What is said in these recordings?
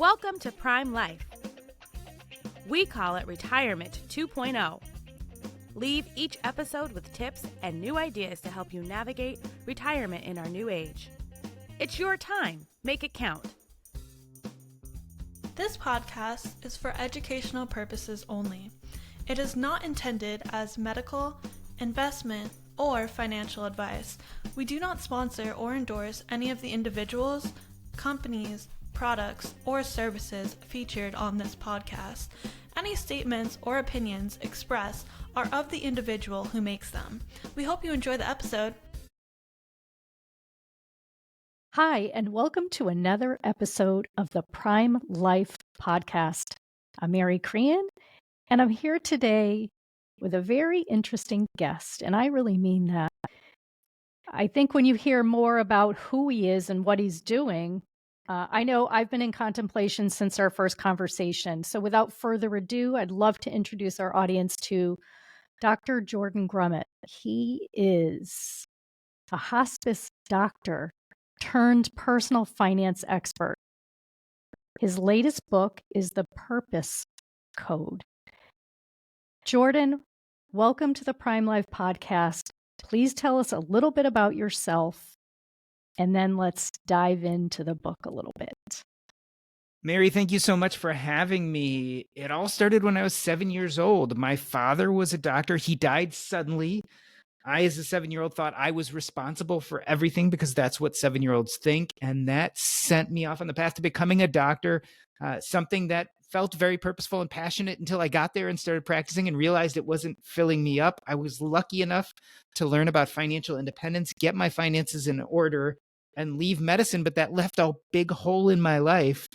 Welcome to Prime Life. We call it Retirement 2.0. Leave each episode with tips and new ideas to help you navigate retirement in our new age. It's your time. Make it count. This podcast is for educational purposes only. It is not intended as medical, investment, or financial advice. We do not sponsor or endorse any of the individuals, companies, products, or services featured on this podcast. Any statements or opinions expressed are of the individual who makes them. We hope you enjoy the episode. Hi, and welcome to another episode of the Prime Life podcast. I'm Mary Crean, and I'm here today with a very interesting guest, and I really mean that. I think when you hear more about who he is and what he's doing, I know I've been in contemplation since our first conversation. So without further ado, I'd love to introduce our audience to Dr. Jordan Grumet. He is a hospice doctor turned personal finance expert. His latest book is The Purpose Code. Jordan, welcome to the Prime Life podcast. Please tell us a little bit about yourself, and then let's dive into the book a little bit. Mary, thank you so much for having me. It all started when I was 7 years old. My father was a doctor. He died suddenly. I, as a 7-year-old, thought I was responsible for everything because that's what 7-year-olds think. And that sent me off on the path to becoming a doctor, something that felt very purposeful and passionate until I got there and started practicing and realized it wasn't filling me up. I was lucky enough to learn about financial independence, get my finances in order, and leave medicine, but that left a big hole in my life.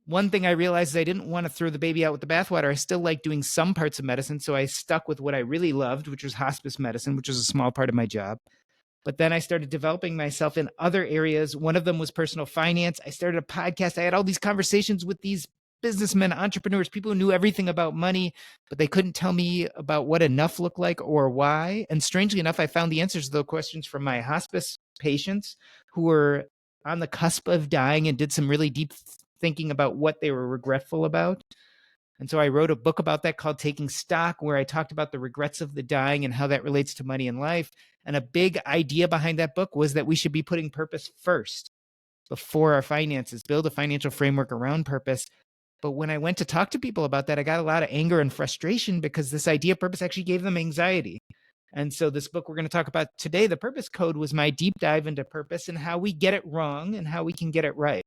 One thing I realized is I didn't want to throw the baby out with the bathwater. I still like doing some parts of medicine, so I stuck with what I really loved, which was hospice medicine, which was a small part of my job. But then I started developing myself in other areas. One of them was personal finance. I started a podcast. I had all these conversations with these businessmen, entrepreneurs, people who knew everything about money, but they couldn't tell me about what enough looked like or why. And strangely enough, I found the answers to those questions from my hospice patients who were on the cusp of dying and did some really deep thinking about what they were regretful about. And so I wrote a book about that called Taking Stock, where I talked about the regrets of the dying and how that relates to money and life. And a big idea behind that book was that we should be putting purpose first before our finances, build a financial framework around purpose. But when I went to talk to people about that, I got a lot of anger and frustration because this idea of purpose actually gave them anxiety. And so this book we're going to talk about today, The Purpose Code, was my deep dive into purpose and how we get it wrong and how we can get it right.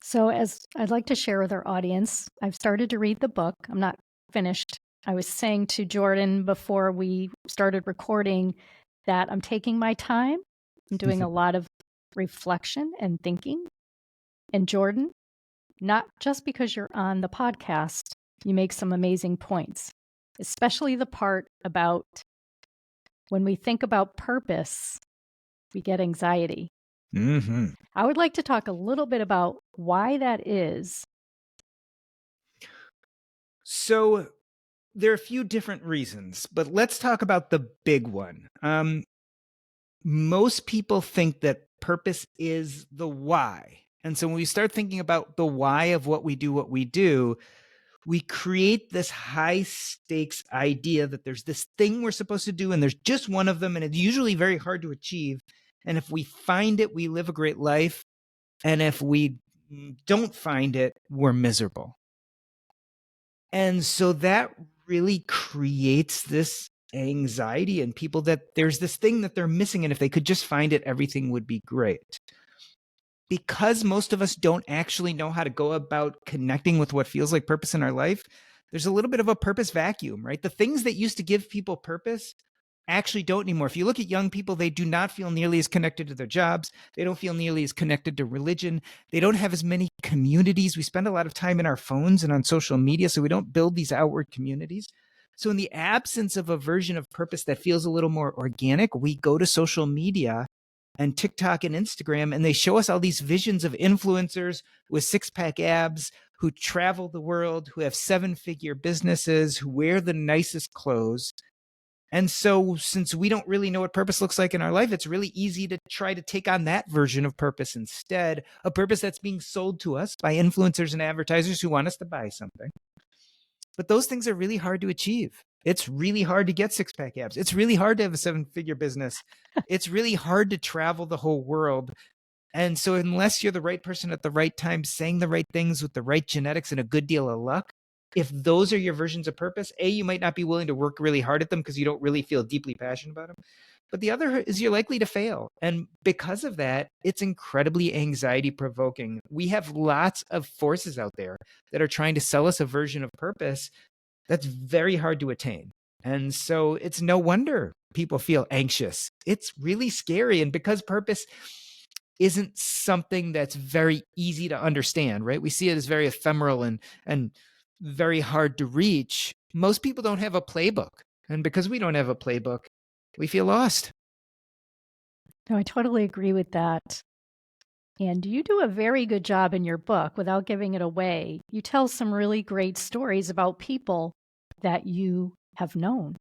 So as I'd like to share with our audience, I've started to read the book. I'm not finished. I was saying to Jordan before we started recording that I'm taking my time. I'm doing a lot of reflection and thinking. And Jordan, not just because you're on the podcast, you make some amazing points, especially the part about when we think about purpose, we get anxiety. Mm-hmm. I would like to talk a little bit about why that is. So there are a few different reasons, but let's talk about the big one. Most people think that purpose is the why. And so when we start thinking about the why of what we do, we create this high stakes idea that there's this thing we're supposed to do and there's just one of them, and it's usually very hard to achieve. And if we find it, we live a great life. And if we don't find it, we're miserable. And so that really creates this anxiety in people that there's this thing that they're missing. And if they could just find it, everything would be great. Because most of us don't actually know how to go about connecting with what feels like purpose in our life, there's a little bit of a purpose vacuum, right? The things that used to give people purpose actually don't anymore. If you look at young people, they do not feel nearly as connected to their jobs. They don't feel nearly as connected to religion. They don't have as many communities. We spend a lot of time in our phones and on social media, so we don't build these outward communities. So in the absence of a version of purpose that feels a little more organic, we go to social media and TikTok and Instagram, and they show us all these visions of influencers with six-pack abs who travel the world, who have 7-figure businesses, who wear the nicest clothes. And so since we don't really know what purpose looks like in our life, it's really easy to try to take on that version of purpose instead, a purpose that's being sold to us by influencers and advertisers who want us to buy something. But those things are really hard to achieve. It's really hard to get six-pack abs. It's really hard to have a seven-figure business. It's really hard to travel the whole world. And so unless you're the right person at the right time, saying the right things with the right genetics and a good deal of luck, if those are your versions of purpose, A, you might not be willing to work really hard at them because you don't really feel deeply passionate about them. But the other is you're likely to fail. And because of that, it's incredibly anxiety provoking. We have lots of forces out there that are trying to sell us a version of purpose that's very hard to attain. And so it's no wonder people feel anxious. It's really scary. And because purpose isn't something that's very easy to understand, right? We see it as very ephemeral and very hard to reach. Most people don't have a playbook. And because we don't have a playbook, we feel lost. No, I totally agree with that. And you do a very good job in your book without giving it away. You tell some really great stories about people that you have known,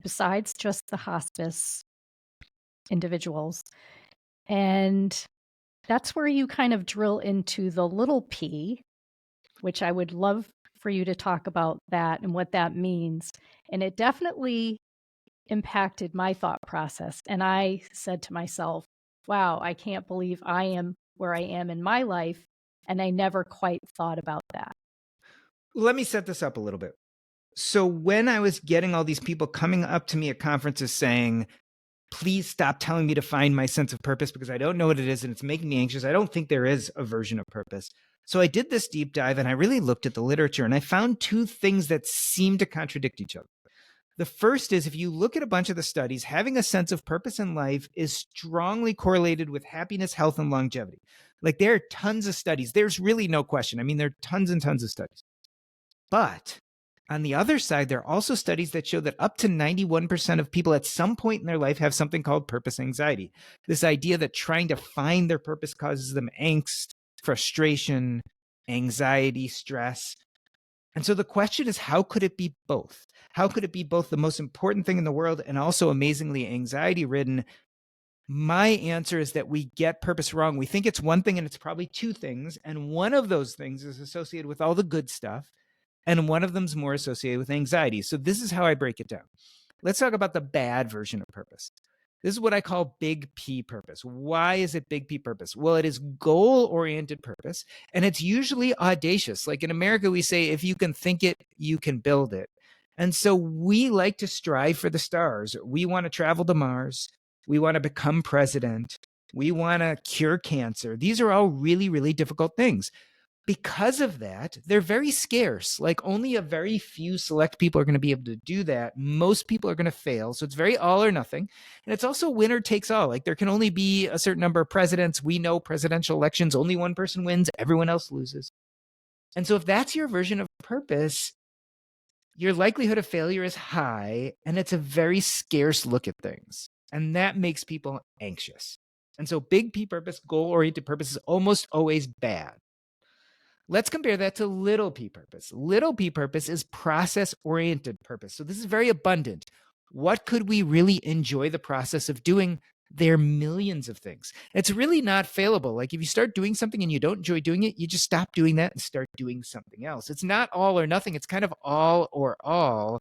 besides just the hospice individuals. And that's where you kind of drill into the little p, which I would love for you to talk about that and what that means. And it definitely impacted my thought process. And I said to myself, wow, I can't believe I am where I am in my life. And I never quite thought about that. Let me set this up a little bit. So when I was getting all these people coming up to me at conferences saying, please stop telling me to find my sense of purpose because I don't know what it is and it's making me anxious. I don't think there is a version of purpose. So I did this deep dive and I really looked at the literature and I found two things that seem to contradict each other. The first is if you look at a bunch of the studies, having a sense of purpose in life is strongly correlated with happiness, health, and longevity. Like there are tons of studies. There's really no question. I mean, there are tons and tons of studies. But on the other side, there are also studies that show that up to 91% of people at some point in their life have something called purpose anxiety. This idea that trying to find their purpose causes them angst, frustration, anxiety, stress. And so the question is, how could it be both? How could it be both the most important thing in the world and also amazingly anxiety-ridden? My answer is that we get purpose wrong. We think it's one thing and it's probably two things. And one of those things is associated with all the good stuff. And one of them is more associated with anxiety. So this is how I break it down. Let's talk about the bad version of purpose. This is what I call big P purpose. Why is it big P purpose? Well, it is goal-oriented purpose, and it's usually audacious. Like in America, we say, if you can think it, you can build it. And so we like to strive for the stars. We want to travel to Mars. We want to become president. We want to cure cancer. These are all really, really difficult things. Because of that, they're very scarce. Like only a very few select people are going to be able to do that. Most people are going to fail. So it's very all or nothing. And it's also winner takes all. Like there can only be a certain number of presidents. We know presidential elections, only one person wins, everyone else loses. And so if that's your version of purpose, your likelihood of failure is high, and it's a very scarce look at things. And that makes people anxious. And so big P purpose, goal-oriented purpose is almost always bad. Let's compare that to little p purpose. Little p purpose is process-oriented purpose. So this is very abundant. What could we really enjoy the process of doing? There are millions of things. It's really not failable. Like if you start doing something and you don't enjoy doing it, you just stop doing that and start doing something else. It's not all or nothing. It's kind of all or all.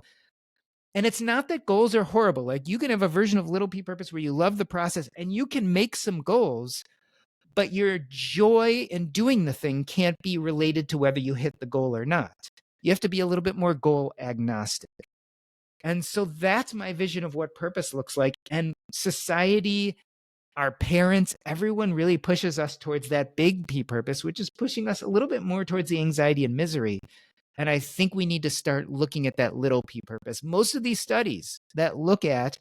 And it's not that goals are horrible. Like you can have a version of little p purpose where you love the process and you can make some goals, but your joy in doing the thing can't be related to whether you hit the goal or not. You have to be a little bit more goal agnostic. And so that's my vision of what purpose looks like. And society, our parents, everyone really pushes us towards that big P purpose, which is pushing us a little bit more towards the anxiety and misery. And I think we need to start looking at that little P purpose. Most of these studies that look at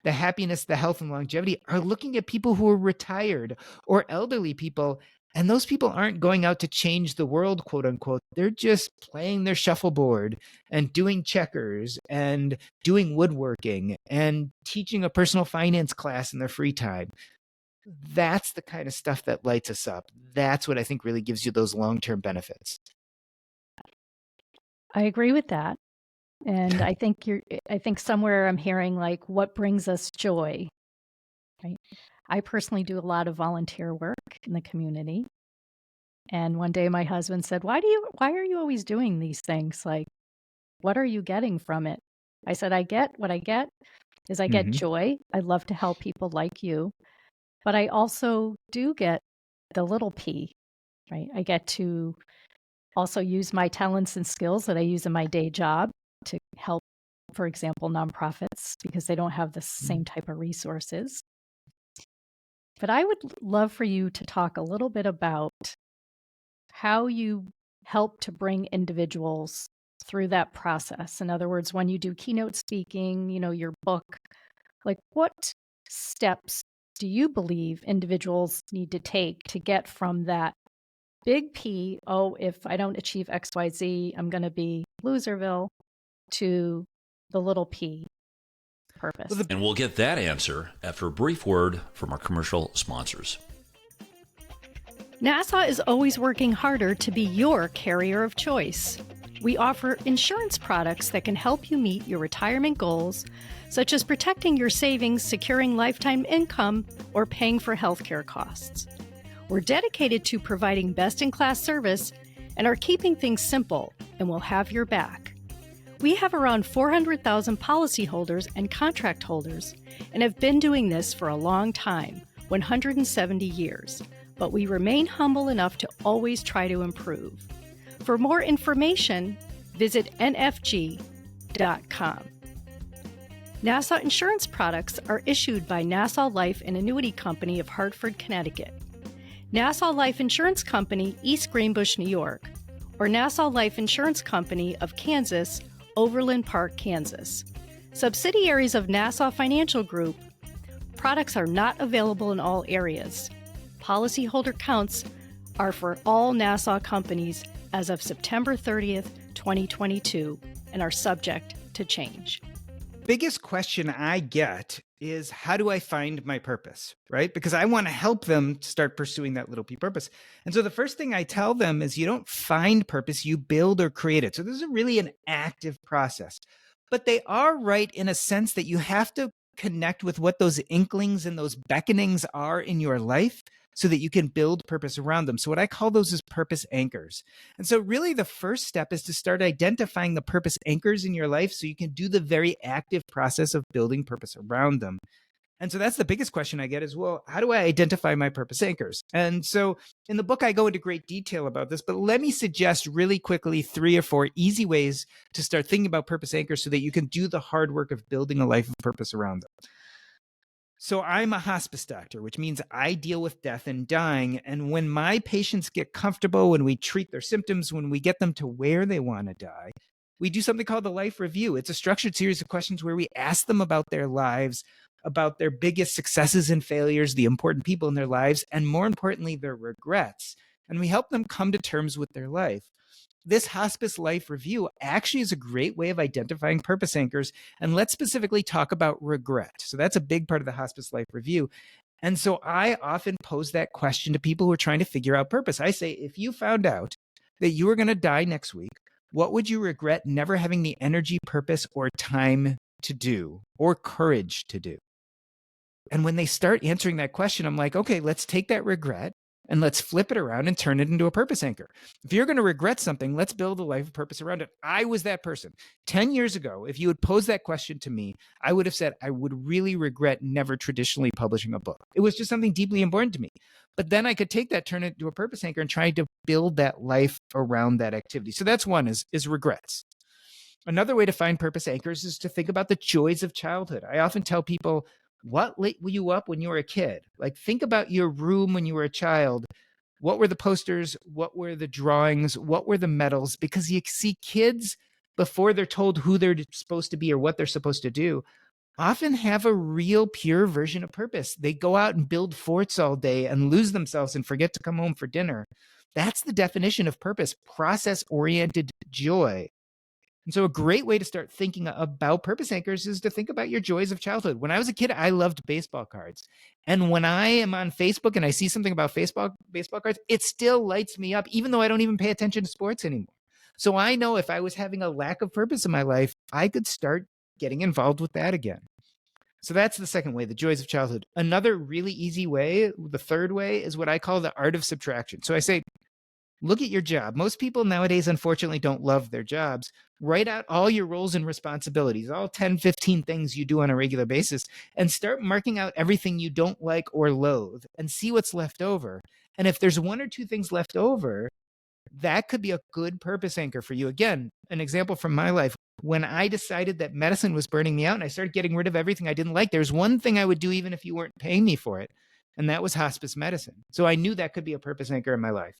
the happiness, the health, and longevity are looking at people who are retired or elderly people. And those people aren't going out to change the world, quote unquote. They're just playing their shuffleboard and doing checkers and doing woodworking and teaching a personal finance class in their free time. That's the kind of stuff that lights us up. That's what I think really gives you those long-term benefits. I agree with that. And I think somewhere I'm hearing like, what brings us joy, right? I personally do a lot of volunteer work in the community. And one day my husband said, why are you always doing these things? Like, what are you getting from it? I said, I get Mhm. joy. I love to help people like you, but I also do get the little P, right? I get to also use my talents and skills that I use in my day job to help, for example, nonprofits because they don't have the same type of resources. But I would love for you to talk a little bit about how you help to bring individuals through that process. In other words, when you do keynote speaking, your book, like what steps do you believe individuals need to take to get from that big P, oh, if I don't achieve XYZ, I'm going to be Loserville, to the little P, purpose? And we'll get that answer after a brief word from our commercial sponsors. NASA is always working harder to be your carrier of choice. We offer insurance products that can help you meet your retirement goals, such as protecting your savings, securing lifetime income, or paying for healthcare costs. We're dedicated to providing best-in-class service and are keeping things simple, and we'll have your back. We have around 400,000 policyholders and contract holders and have been doing this for a long time, 170 years, but we remain humble enough to always try to improve. For more information, visit nfg.com. Nassau insurance products are issued by Nassau Life and Annuity Company of Hartford, Connecticut, Nassau Life Insurance Company, East Greenbush, New York, or Nassau Life Insurance Company of Kansas, Overland Park, Kansas. Subsidiaries of Nassau Financial Group. Products are not available in all areas. Policyholder counts are for all Nassau companies as of September 30th, 2022, and are subject to change. Biggest question I get is, how do I find my purpose, right? Because I want to help them start pursuing that little P purpose. And so the first thing I tell them is you don't find purpose, you build or create it. So this is really an active process. But they are right in a sense that you have to connect with what those inklings and those beckonings are in your life so that you can build purpose around them. So what I call those is purpose anchors. And so really the first step is to start identifying the purpose anchors in your life so you can do the very active process of building purpose around them. And so that's the biggest question I get is, well, how do I identify my purpose anchors? And so in the book, I go into great detail about this, but let me suggest really quickly 3 or 4 easy ways to start thinking about purpose anchors so that you can do the hard work of building a life of purpose around them. So I'm a hospice doctor, which means I deal with death and dying. And when my patients get comfortable, when we treat their symptoms, when we get them to where they want to die, we do something called the life review. It's a structured series of questions where we ask them about their lives, about their biggest successes and failures, the important people in their lives, and more importantly, their regrets. And we help them come to terms with their life. This hospice life review actually is a great way of identifying purpose anchors. And let's specifically talk about regret. So that's a big part of the hospice life review. And so I often pose that question to people who are trying to figure out purpose. I say, if you found out that you were going to die next week, what would you regret never having the energy, purpose, or time to do, or courage to do? And when they start answering that question, I'm like, okay, let's take that regret and let's flip it around and turn it into a purpose anchor. If you're going to regret something, let's build a life of purpose around it. I was that person. 10 years ago, if you had posed that question to me, I would have said, I would really regret never traditionally publishing a book. It was just something deeply important to me. But then I could take that, turn it into a purpose anchor and try to build that life around that activity. So that's one is regrets. Another way to find purpose anchors is to think about the joys of childhood. I often tell people, what lit you up when you were a kid? Like, think about your room when you were a child. What were the posters? What were the drawings? What were the medals? Because you see kids, before they're told who they're supposed to be or what they're supposed to do, often have a real pure version of purpose. They go out and build forts all day and lose themselves and forget to come home for dinner. That's the definition of purpose, process-oriented joy. And so a great way to start thinking about purpose anchors is to think about your joys of childhood. When I was a kid, I loved baseball cards. And when I am on Facebook and I see something about baseball cards, it still lights me up, even though I don't even pay attention to sports anymore. So I know if I was having a lack of purpose in my life, I could start getting involved with that again. So that's the second way, the joys of childhood. Another really easy way, the third way, is what I call the art of subtraction. So I say, look at your job. Most people nowadays, unfortunately, don't love their jobs. Write out all your roles and responsibilities, all 10, 15 things you do on a regular basis, and start marking out everything you don't like or loathe and see what's left over. And if there's one or two things left over, that could be a good purpose anchor for you. Again, an example from my life. When I decided that medicine was burning me out and I started getting rid of everything I didn't like, there's one thing I would do even if you weren't paying me for it, and that was hospice medicine. So I knew that could be a purpose anchor in my life.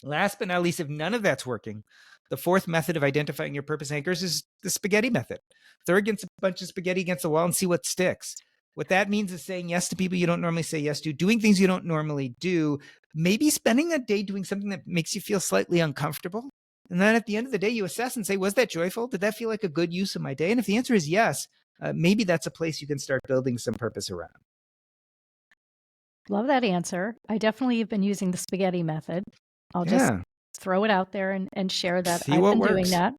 Last but not least, if none of that's working, the fourth method of identifying your purpose anchors is the spaghetti method. Throw against a bunch of spaghetti against the wall and see what sticks. What that means is saying yes to people you don't normally say yes to, doing things you don't normally do, maybe spending a day doing something that makes you feel slightly uncomfortable. And then at the end of the day, you assess and say, was that joyful? Did that feel like a good use of my day? And if the answer is yes, maybe that's a place you can start building some purpose around. Love that answer. I definitely have been using the spaghetti method. I'll just throw it out there and share that I've been doing that.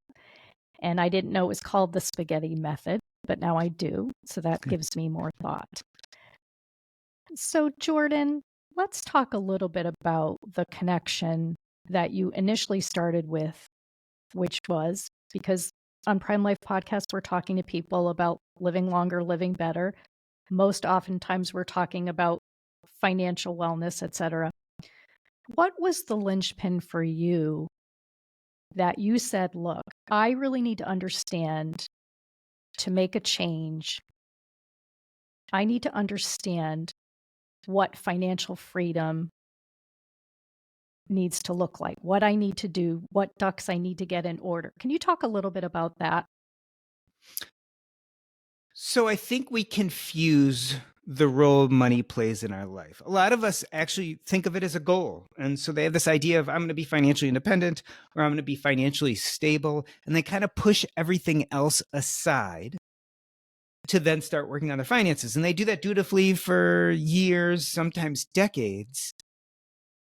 And I didn't know it was called the spaghetti method, but now I do. So that gives me more thought. So Jordan, let's talk a little bit about the connection that you initially started with, which was because on Prime Life Podcast, we're talking to people about living longer, living better. Most oftentimes we're talking about financial wellness, etc. What was the linchpin for you that you said, look, I really need to understand to make a change. I need to understand what financial freedom needs to look like, what I need to do, what ducks I need to get in order. Can you talk a little bit about that? So I think we confuse the role money plays in our life. A lot of us actually think of it as a goal. And so they have this idea of I'm going to be financially independent or I'm going to be financially stable. And they kind of push everything else aside to then start working on their finances. And they do that dutifully for years, sometimes decades.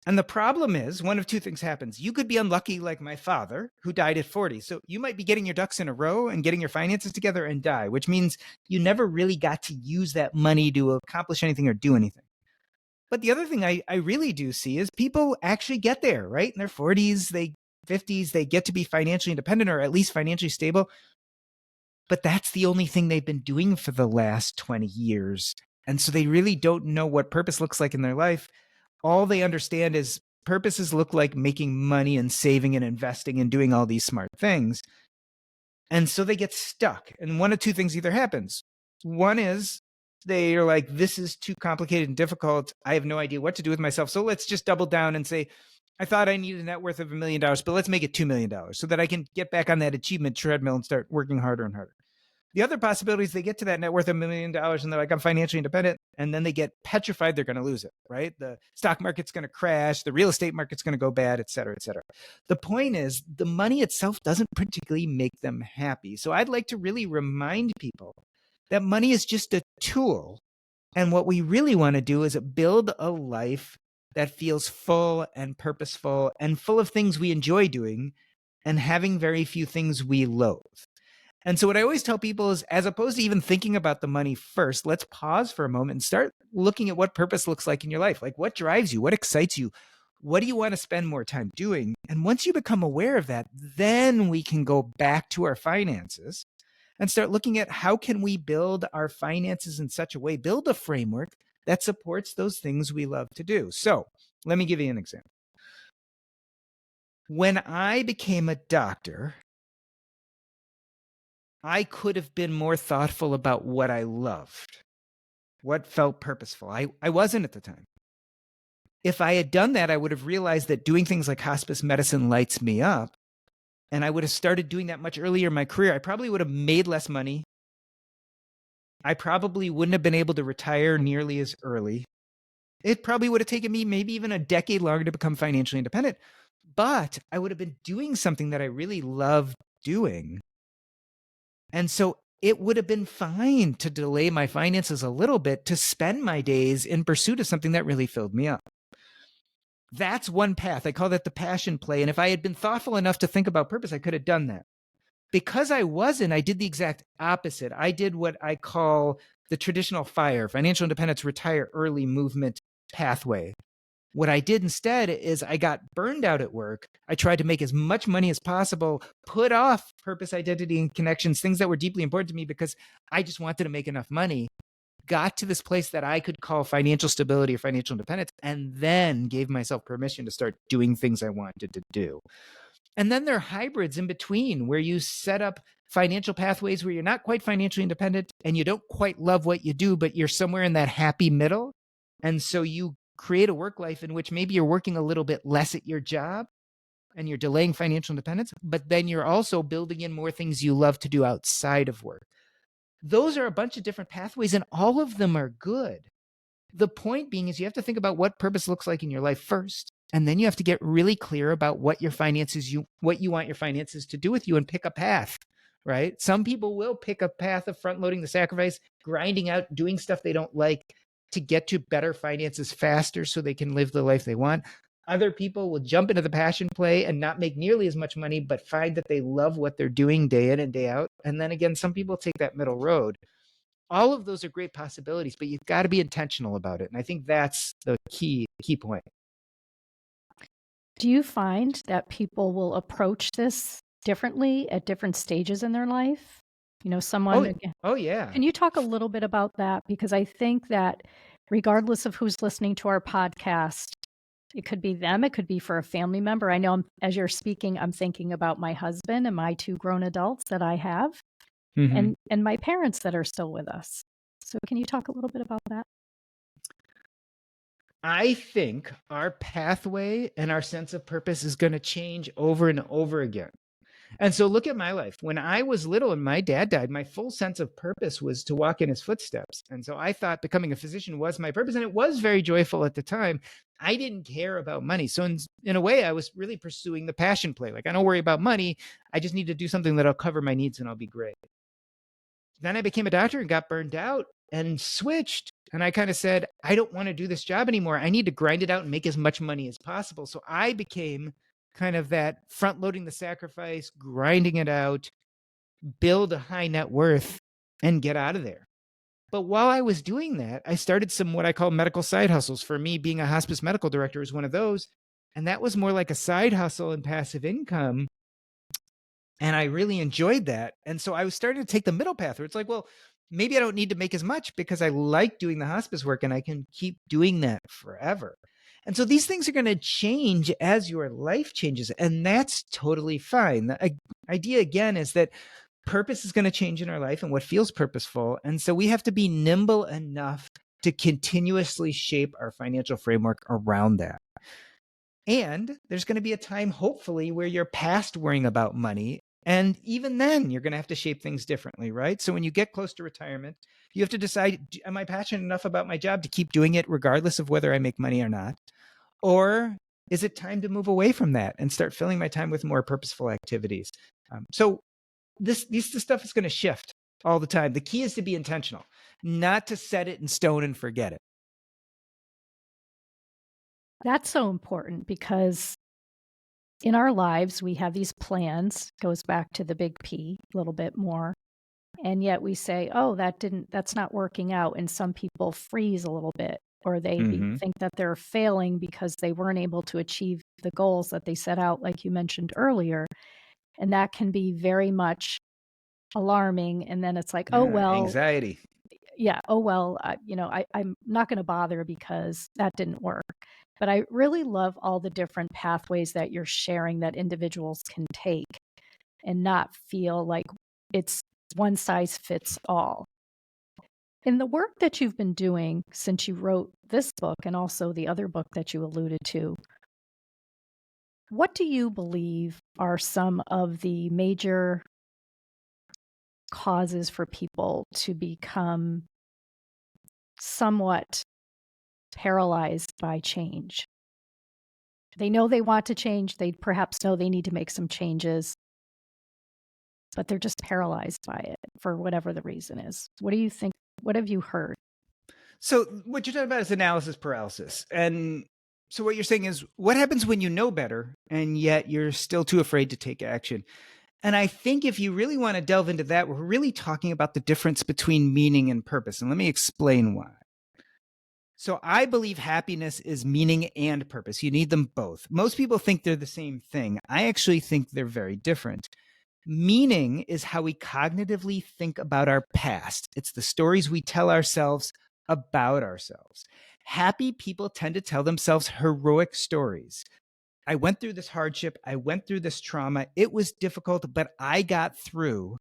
And the problem is one of two things happens. You could be unlucky like my father, who died at 40. So you might be getting your ducks in a row and getting your finances together and die, which means you never really got to use that money to accomplish anything or do anything. But the other thing I really do see is people actually get there, right? In their 40s, 50s, they get to be financially independent or at least financially stable. But that's the only thing they've been doing for the last 20 years. And so they really don't know what purpose looks like in their life. All they understand is purposes look like making money and saving and investing and doing all these smart things. And so they get stuck. And one of two things either happens. One is they are like, this is too complicated and difficult. I have no idea what to do with myself. So let's just double down and say, I thought I needed a net worth of $1 million, but let's make it $2 million so that I can get back on that achievement treadmill and start working harder and harder. The other possibility is they get to that net worth of $1 million and they're like, I'm financially independent. And then they get petrified they're going to lose it, right? The stock market's going to crash. The real estate market's going to go bad, et cetera, et cetera. The point is the money itself doesn't particularly make them happy. So I'd like to really remind people that money is just a tool. And what we really want to do is build a life that feels full and purposeful and full of things we enjoy doing and having very few things we loathe. And so what I always tell people is, as opposed to even thinking about the money first, let's pause for a moment and start looking at what purpose looks like in your life. Like what drives you? What excites you? What do you want to spend more time doing? And once you become aware of that, then we can go back to our finances and start looking at how can we build our finances in such a way, build a framework that supports those things we love to do. So let me give you an example. When I became a doctor, I could have been more thoughtful about what I loved, what felt purposeful. I wasn't at the time. If I had done that, I would have realized that doing things like hospice medicine lights me up, and I would have started doing that much earlier in my career. I probably would have made less money. I probably wouldn't have been able to retire nearly as early. It probably would have taken me maybe even a decade longer to become financially independent, but I would have been doing something that I really loved doing. And so it would have been fine to delay my finances a little bit to spend my days in pursuit of something that really filled me up. That's one path. I call that the passion play. And if I had been thoughtful enough to think about purpose, I could have done that. Because I wasn't, I did the exact opposite. I did what I call the traditional FIRE, financial independence, retire early movement pathway. What I did instead is I got burned out at work. I tried to make as much money as possible, put off purpose, identity, and connections, things that were deeply important to me because I just wanted to make enough money, got to this place that I could call financial stability or financial independence, and then gave myself permission to start doing things I wanted to do. And then there are hybrids in between where you set up financial pathways where you're not quite financially independent and you don't quite love what you do, but you're somewhere in that happy middle. And so you create a work life in which maybe you're working a little bit less at your job and you're delaying financial independence, but then you're also building in more things you love to do outside of work. Those are a bunch of different pathways and all of them are good. The point being is you have to think about what purpose looks like in your life first. And then you have to get really clear about what your finances, what you want your finances to do with you and pick a path, right? Some people will pick a path of front loading the sacrifice, grinding out, doing stuff they don't like to get to better finances faster so they can live the life they want. Other people will jump into the passion play and not make nearly as much money, but find that they love what they're doing day in and day out. And then again, some people take that middle road. All of those are great possibilities, but you've got to be intentional about it. And I think that's the key point. Do you find that people will approach this differently at different stages in their life? Someone. Oh, yeah. Can you talk a little bit about that? Because I think that regardless of who's listening to our podcast, it could be them, it could be for a family member. I know as you're speaking, I'm thinking about my husband and my 2 grown adults that I have, and my parents that are still with us. So can you talk a little bit about that? I think our pathway and our sense of purpose is going to change over and over again. And so look at my life. When I was little and my dad died, my full sense of purpose was to walk in his footsteps. And so I thought becoming a physician was my purpose. And it was very joyful at the time. I didn't care about money. So in a way, I was really pursuing the passion play. Like, I don't worry about money. I just need to do something that'll cover my needs and I'll be great. Then I became a doctor and got burned out and switched. And I kind of said, I don't want to do this job anymore. I need to grind it out and make as much money as possible. So I became kind of that front loading the sacrifice, grinding it out, build a high net worth and get out of there. But while I was doing that, I started some what I call medical side hustles. For me, being a hospice medical director is one of those. And that was more like a side hustle and passive income. And I really enjoyed that. And so I was starting to take the middle path where it's like, well, maybe I don't need to make as much because I like doing the hospice work and I can keep doing that forever. And so these things are going to change as your life changes. And that's totally fine. The idea, again, is that purpose is going to change in our life and what feels purposeful. And so we have to be nimble enough to continuously shape our financial framework around that. And there's going to be a time, hopefully, where you're past worrying about money. And even then, you're going to have to shape things differently, right? So when you get close to retirement, you have to decide, am I passionate enough about my job to keep doing it regardless of whether I make money or not? Or is it time to move away from that and start filling my time with more purposeful activities? So this stuff is going to shift all the time. The key is to be intentional, not to set it in stone and forget it. That's so important because in our lives, we have these plans, goes back to the big P a little bit more. And yet we say, oh, that's not working out. And some people freeze a little bit, or they think that they're failing because they weren't able to achieve the goals that they set out, like you mentioned earlier. And that can be very much alarming. And then it's like, oh, well, anxiety. Yeah. Oh, well, I'm not going to bother because that didn't work. But I really love all the different pathways that you're sharing that individuals can take and not feel like it's one size fits all. In the work that you've been doing since you wrote this book and also the other book that you alluded to, what do you believe are some of the major causes for people to become somewhat paralyzed by change? They know they want to change. They perhaps know they need to make some changes, but they're just paralyzed by it for whatever the reason is. What do you think? What have you heard? So what you're talking about is analysis paralysis. And So what you're saying is, what happens when you know better and yet you're still too afraid to take action? And I think if you really want to delve into that, we're really talking about the difference between meaning and purpose. And let me explain why. So I believe happiness is meaning and purpose. You need them both. Most people think they're the same thing. I actually think they're very different. Meaning is how we cognitively think about our past. It's the stories we tell ourselves about ourselves. Happy people tend to tell themselves heroic stories. I went through this hardship. I went through this trauma. It was difficult, but I got through.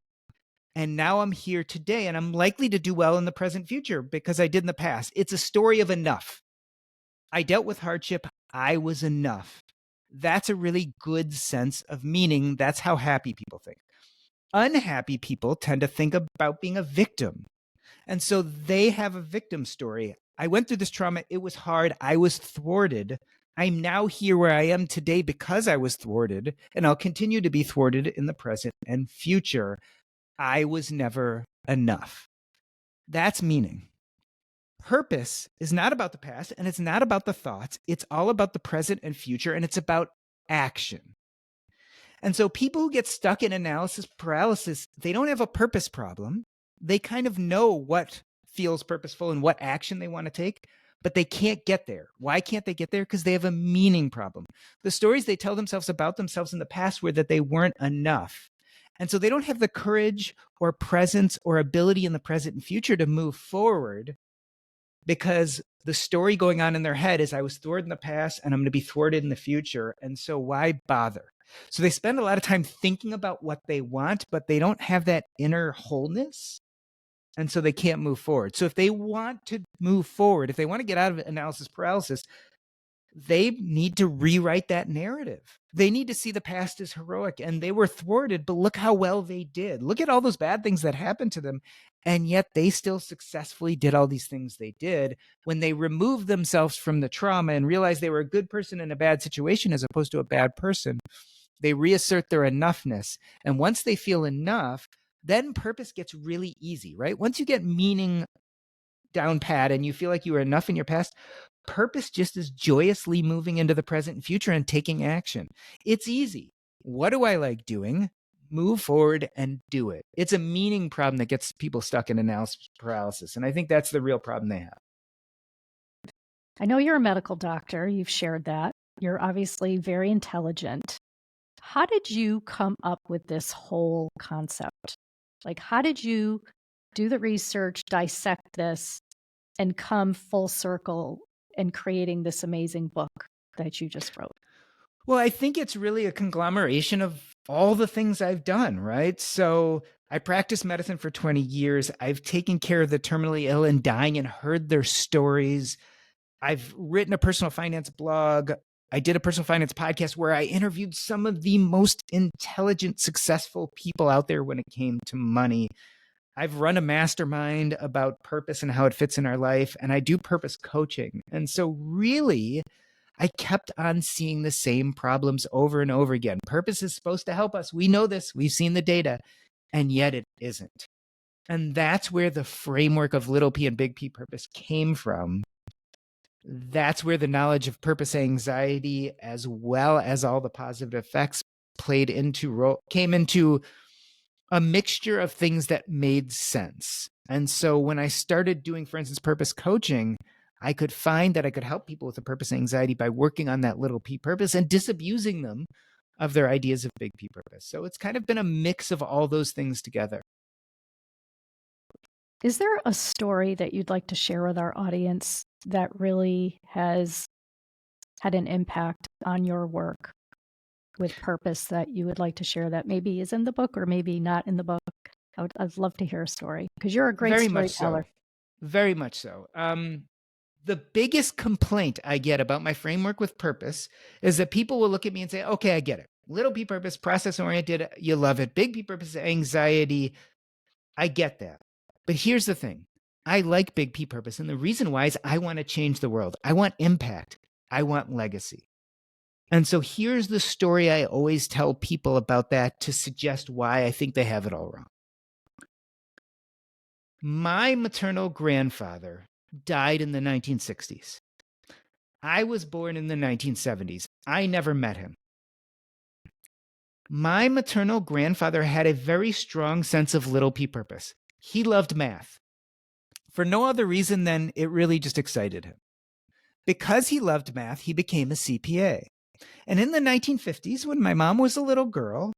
And now I'm here today, and I'm likely to do well in the present future because I did in the past. It's a story of enough. I dealt with hardship. I was enough. That's a really good sense of meaning. That's how happy people think. Unhappy people tend to think about being a victim. And so they have a victim story. I went through this trauma. It was hard. I was thwarted. I'm now here where I am today because I was thwarted, and I'll continue to be thwarted in the present and future. I was never enough. That's meaning. Purpose is not about the past, and it's not about the thoughts. It's all about the present and future, and it's about action. And so people who get stuck in analysis paralysis, they don't have a purpose problem. They kind of know what feels purposeful and what action they want to take, but they can't get there. Why can't they get there? Because they have a meaning problem. The stories they tell themselves about themselves in the past were that they weren't enough. And so they don't have the courage or presence or ability in the present and future to move forward because the story going on in their head is I was thwarted in the past and I'm going to be thwarted in the future. And so why bother? So they spend a lot of time thinking about what they want, but they don't have that inner wholeness. And so they can't move forward. So if they want to move forward, if they want to get out of analysis paralysis, they need to rewrite that narrative. They need to see the past as heroic, and they were thwarted, but look how well they did. Look at all those bad things that happened to them. And yet they still successfully did all these things they did when they removed themselves from the trauma and realized they were a good person in a bad situation as opposed to a bad person. They reassert their enoughness. And once they feel enough, then purpose gets really easy, right? Once you get meaning down pat and you feel like you were enough in your past, purpose just is joyously moving into the present and future and taking action. It's easy. What do I like doing? Move forward and do it. It's a meaning problem that gets people stuck in analysis paralysis. And I think that's the real problem they have. I know you're a medical doctor. You've shared that. You're obviously very intelligent. How did you come up with this whole concept? Like, how did you do the research, dissect this, and come full circle in creating this amazing book that you just wrote? Well, I think it's really a conglomeration of all the things I've done, right? So I practiced medicine for 20 years. I've taken care of the terminally ill and dying and heard their stories. I've written a personal finance blog. I did a personal finance podcast where I interviewed some of the most intelligent, successful people out there when it came to money. I've run a mastermind about purpose and how it fits in our life, and I do purpose coaching. And so really, I kept on seeing the same problems over and over again. Purpose is supposed to help us. We know this. We've seen the data, and yet it isn't. And that's where the framework of little p and big P purpose came from. That's where the knowledge of purpose anxiety, as well as all the positive effects came into a mixture of things that made sense. And so when I started doing, for instance, purpose coaching, I could find that I could help people with the purpose anxiety by working on that little p purpose and disabusing them of their ideas of big P purpose. So it's kind of been a mix of all those things together. Is there a story that you'd like to share with our audience that really has had an impact on your work with purpose that you would like to share that maybe is in the book or maybe not in the book? I'd love to hear a story because you're a great storyteller. Very much so. The biggest complaint I get about my framework with purpose is that people will look at me and say, okay, I get it. Little p purpose, process oriented, you love it. Big P purpose, anxiety, I get that. But here's the thing. I like big P purpose. And the reason why is I want to change the world. I want impact. I want legacy. And so here's the story I always tell people about that to suggest why I think they have it all wrong. My maternal grandfather died in the 1960s. I was born in the 1970s. I never met him. My maternal grandfather had a very strong sense of little p purpose. He loved math for no other reason than it really just excited him. Because he loved math, he became a CPA. And in the 1950s, when my mom was a little girl,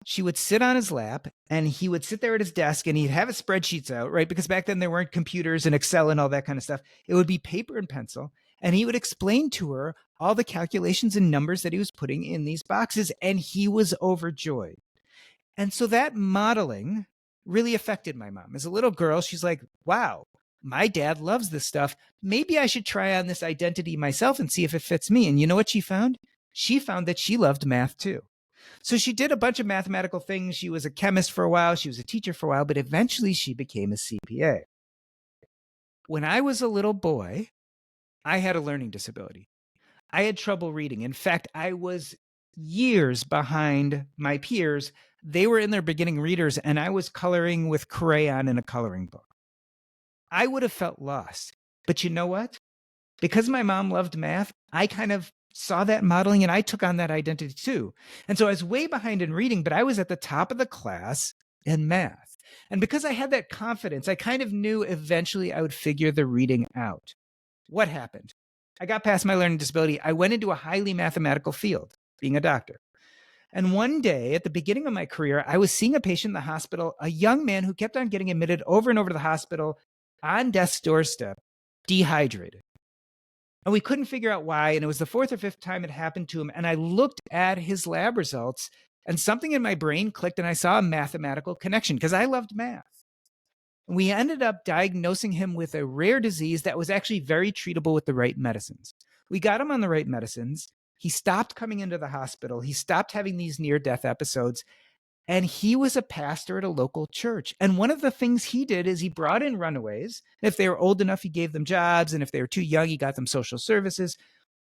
she would sit on his lap and he would sit there at his desk and he'd have his spreadsheets out, right? Because back then there weren't computers and Excel and all that kind of stuff. It would be paper and pencil. And he would explain to her all the calculations and numbers that he was putting in these boxes. And he was overjoyed. And so that modeling really affected my mom. As a little girl, she's like, wow, my dad loves this stuff. Maybe I should try on this identity myself and see if it fits me. And you know what she found? She found that she loved math too. So she did a bunch of mathematical things. She was a chemist for a while. She was a teacher for a while, but eventually she became a CPA. When I was a little boy, I had a learning disability. I had trouble reading. In fact, I was years behind my peers. They were in their beginning readers, and I was coloring with crayon in a coloring book. I would have felt lost. But you know what? Because my mom loved math, I kind of saw that modeling and I took on that identity too. And so I was way behind in reading, but I was at the top of the class in math. And because I had that confidence, I kind of knew eventually I would figure the reading out. What happened? I got past my learning disability. I went into a highly mathematical field, being a doctor. And one day at the beginning of my career, I was seeing a patient in the hospital, a young man who kept on getting admitted over and over to the hospital on death's doorstep, dehydrated. And we couldn't figure out why. And it was the fourth or fifth time it happened to him. And I looked at his lab results and something in my brain clicked and I saw a mathematical connection because I loved math. And we ended up diagnosing him with a rare disease that was actually very treatable with the right medicines. We got him on the right medicines. He stopped coming into the hospital. He stopped having these near-death episodes. And he was a pastor at a local church. And one of the things he did is he brought in runaways. If they were old enough, he gave them jobs. And if they were too young, he got them social services.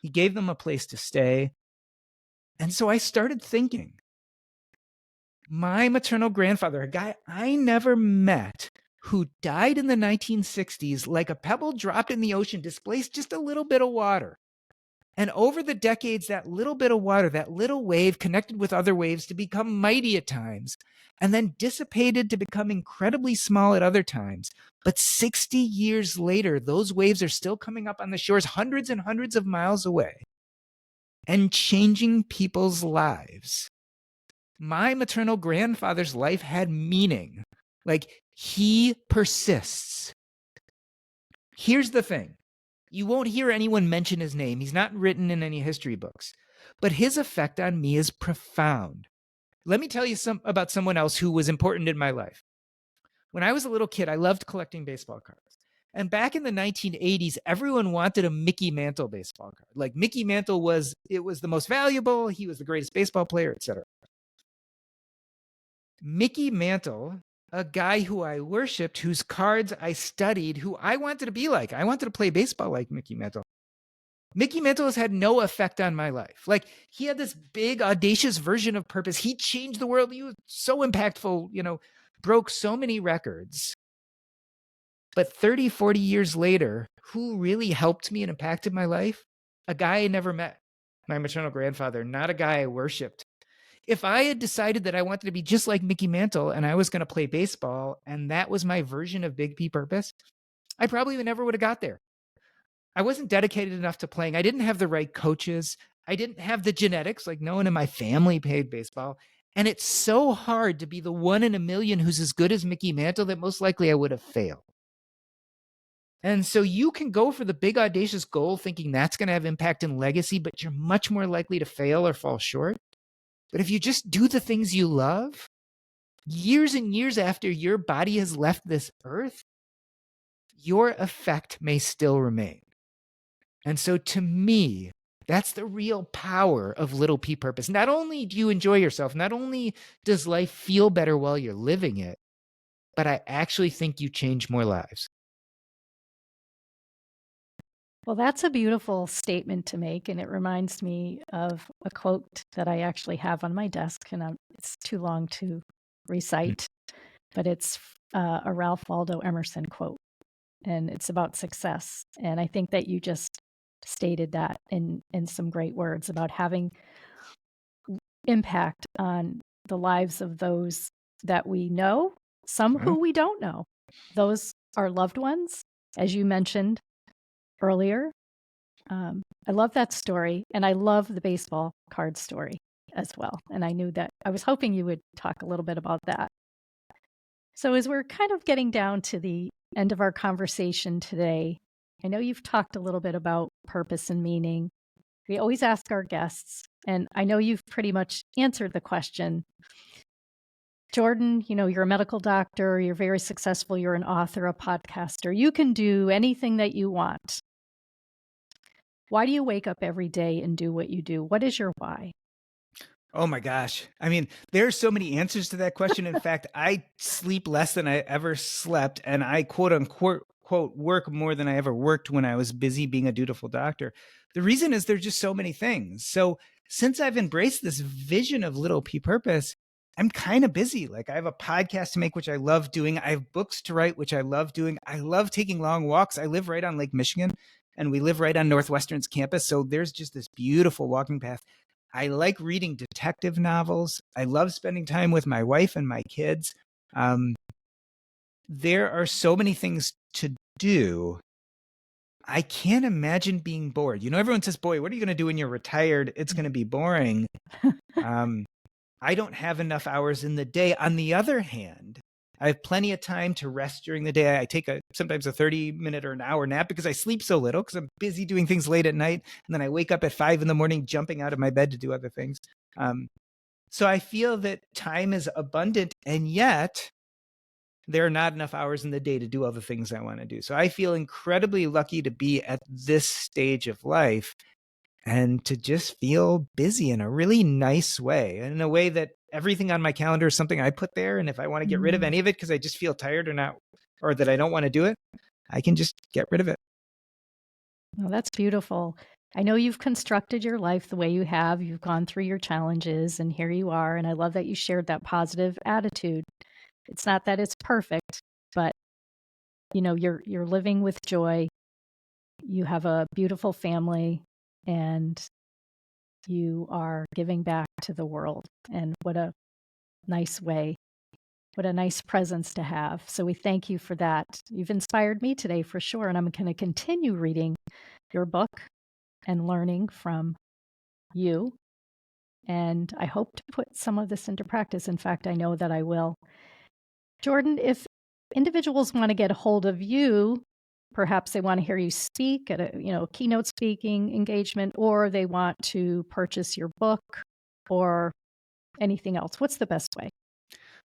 He gave them a place to stay. And so I started thinking, my maternal grandfather, a guy I never met, who died in the 1960s like a pebble dropped in the ocean, displaced just a little bit of water. And over the decades, that little bit of water, that little wave connected with other waves to become mighty at times, and then dissipated to become incredibly small at other times. But 60 years later, those waves are still coming up on the shores hundreds and hundreds of miles away and changing people's lives. My maternal grandfather's life had meaning. Like, he persists. Here's the thing. You won't hear anyone mention his name. He's not written in any history books. But his effect on me is profound. Let me tell you about someone else who was important in my life. When I was a little kid, I loved collecting baseball cards. And back in the 1980s, everyone wanted a Mickey Mantle baseball card. Like, Mickey Mantle was the most valuable. He was the greatest baseball player, etc. Mickey Mantle, a guy who I worshiped, whose cards I studied, who I wanted to be like. I wanted to play baseball like Mickey Mantle. Mickey Mantle has had no effect on my life. Like, he had this big, audacious version of purpose. He changed the world. He was so impactful, broke so many records. But 30, 40 years later, who really helped me and impacted my life? A guy I never met, my maternal grandfather, not a guy I worshiped. If I had decided that I wanted to be just like Mickey Mantle and I was going to play baseball and that was my version of Big P purpose, I probably never would have got there. I wasn't dedicated enough to playing. I didn't have the right coaches. I didn't have the genetics. Like, no one in my family played baseball. And it's so hard to be the one in a million who's as good as Mickey Mantle that most likely I would have failed. And so you can go for the big audacious goal thinking that's going to have impact and legacy, but you're much more likely to fail or fall short. But if you just do the things you love, years and years after your body has left this earth, your effect may still remain. And so to me, that's the real power of little p purpose. Not only do you enjoy yourself, not only does life feel better while you're living it, but I actually think you change more lives. Well, that's a beautiful statement to make, and it reminds me of a quote that I actually have on my desk, and it's too long to recite, but it's a Ralph Waldo Emerson quote, and it's about success. And I think that you just stated that in some great words about having impact on the lives of those that we know, some who we don't know. Those are loved ones, as you mentioned earlier. I love that story, and I love the baseball card story as well. And I was hoping you would talk a little bit about that. So as we're kind of getting down to the end of our conversation today, I know you've talked a little bit about purpose and meaning. We always ask our guests, and I know you've pretty much answered the question. Jordan, you're a medical doctor, you're very successful, you're an author, a podcaster. You can do anything that you want. Why do you wake up every day and do what you do? What is your why? Oh my gosh. I mean, there are so many answers to that question. In fact, I sleep less than I ever slept, and I quote unquote work more than I ever worked when I was busy being a dutiful doctor. The reason is there's just so many things. So since I've embraced this vision of Little P Purpose, I'm kind of busy. Like I have a podcast to make, which I love doing. I have books to write, which I love doing. I love taking long walks. I live right on Lake Michigan, and we live right on Northwestern's campus. So there's just this beautiful walking path. I like reading detective novels. I love spending time with my wife and my kids. There are so many things to do. I can't imagine being bored. Everyone says, boy, what are you going to do when you're retired? It's going to be boring. I don't have enough hours in the day. On the other hand, I have plenty of time to rest during the day. I take sometimes a 30-minute or an hour nap because I sleep so little because I'm busy doing things late at night. And then I wake up at 5 a.m, jumping out of my bed to do other things. So I feel that time is abundant, and yet there are not enough hours in the day to do all the things I want to do. So I feel incredibly lucky to be at this stage of life and to just feel busy in a really nice way, in a way that everything on my calendar is something I put there. And if I want to get rid of any of it because I just feel tired or that I don't want to do it, I can just get rid of it. Well, that's beautiful. I know you've constructed your life the way you have. You've gone through your challenges, and here you are. And I love that you shared that positive attitude. It's not that it's perfect, but you're living with joy. You have a beautiful family, and you are giving back to the world. And what a nice way, what a nice presence to have. So we thank you for that. You've inspired me today for sure. And I'm going to continue reading your book and learning from you. And I hope to put some of this into practice. In fact, I know that I will. Jordan, if individuals want to get a hold of you, perhaps they want to hear you speak at a keynote speaking engagement, or they want to purchase your book or anything else, what's the best way?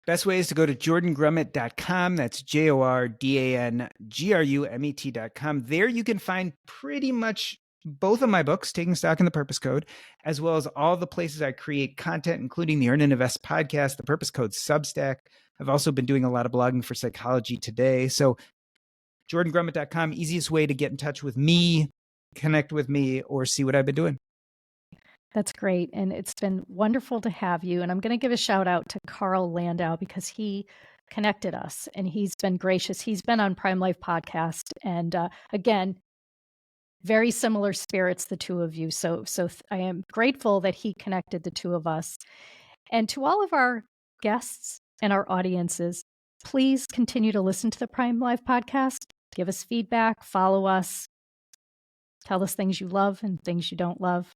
Best way is to go to jordangrumet.com. That's JORDANGRUMET.com. There you can find pretty much both of my books, Taking Stock in the Purpose Code, as well as all the places I create content, including the Earn and Invest podcast, the Purpose Code Substack. I've also been doing a lot of blogging for Psychology Today. So jordangrumet.com, easiest way to get in touch with me, connect with me, or see what I've been doing. That's great. And it's been wonderful to have you. And I'm going to give a shout out to Carl Landau because he connected us and he's been gracious. He's been on Prime Life podcast. And again, very similar spirits, the two of you. So I am grateful that he connected the two of us. And to all of our guests and our audiences, please continue to listen to the Prime Life podcast. Give us feedback, follow us, tell us things you love and things you don't love.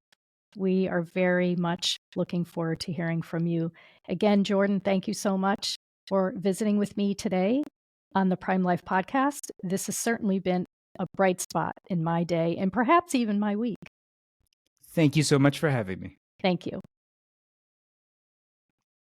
We are very much looking forward to hearing from you. Again, Jordan, thank you so much for visiting with me today on the Prime Life podcast. This has certainly been a bright spot in my day and perhaps even my week. Thank you so much for having me. Thank you.